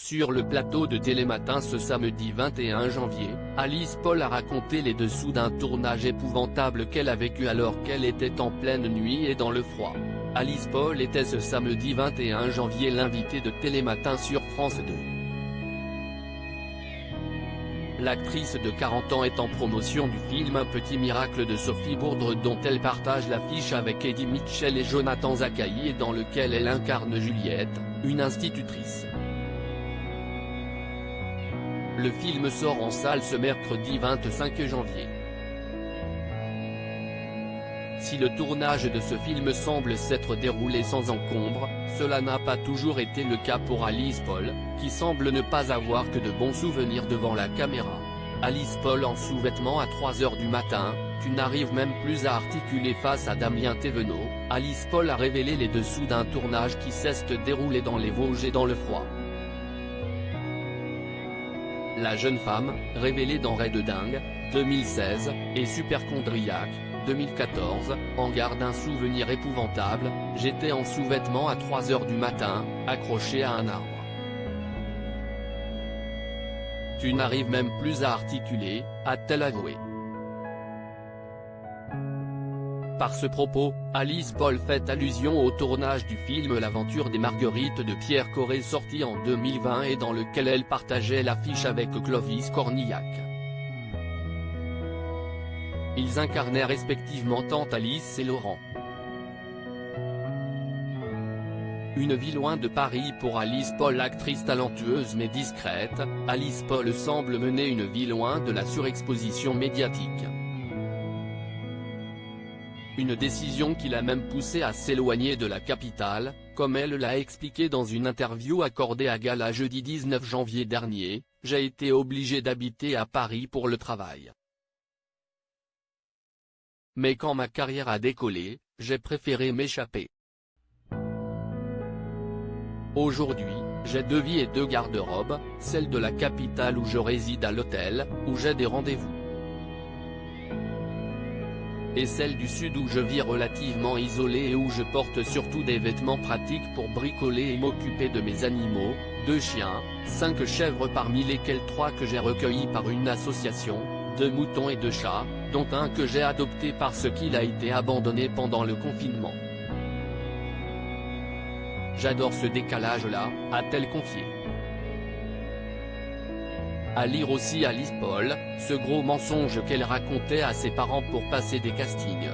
Sur le plateau de Télématin ce samedi 21 janvier, Alice Paul a raconté les dessous d'un tournage épouvantable qu'elle a vécu alors qu'elle était en pleine nuit et dans le froid. Alice Paul était ce samedi 21 janvier l'invitée de Télématin sur France 2. L'actrice de 40 ans est en promotion du film Un petit miracle de Sophie Bourdre dont elle partage l'affiche avec Eddie Mitchell et Jonathan Zakaï et dans lequel elle incarne Juliette, une institutrice. Le film sort en salle ce mercredi 25 janvier. Si le tournage de ce film semble s'être déroulé sans encombre, cela n'a pas toujours été le cas pour Alice Paul, qui semble ne pas avoir que de bons souvenirs devant la caméra. Alice Paul en sous-vêtements à 3 h du matin, tu n'arrives même plus à articuler face à Damien Thévenot. Alice Paul a révélé les dessous d'un tournage qui s'est déroulé dans les Vosges et dans le froid. La jeune femme, révélée dans Ray de dingue, 2016, et Superchondriaque, 2014, en garde un souvenir épouvantable, j'étais en sous-vêtements à 3 h du matin, accroché à un arbre. Tu n'arrives même plus à articuler, a-t-elle avoué. Par ce propos, Alice Paul fait allusion au tournage du film L'aventure des Marguerites de Pierre Corré sorti en 2020 et dans lequel elle partageait l'affiche avec Clovis Cornillac. Ils incarnaient respectivement Tante Alice et Laurent. Une vie loin de Paris pour Alice Paul. Actrice talentueuse mais discrète, Alice Paul semble mener une vie loin de la surexposition médiatique. Une décision qui l'a même poussée à s'éloigner de la capitale, comme elle l'a expliqué dans une interview accordée à Gala jeudi 19 janvier dernier, « J'ai été obligée d'habiter à Paris pour le travail. Mais quand ma carrière a décollé, j'ai préféré m'échapper. Aujourd'hui, j'ai 2 vies et 2 garde-robes, celle de la capitale où je réside à l'hôtel, où j'ai des rendez-vous. Et celle du sud où je vis relativement isolée et où je porte surtout des vêtements pratiques pour bricoler et m'occuper de mes animaux, 2 chiens, 5 chèvres parmi lesquels 3 que j'ai recueillis par une association, 2 moutons et 2 chats, dont un que j'ai adopté parce qu'il a été abandonné pendant le confinement. J'adore ce décalage-là, a-t-elle confié. À lire aussi Alice Paul, ce gros mensonge qu'elle racontait à ses parents pour passer des castings.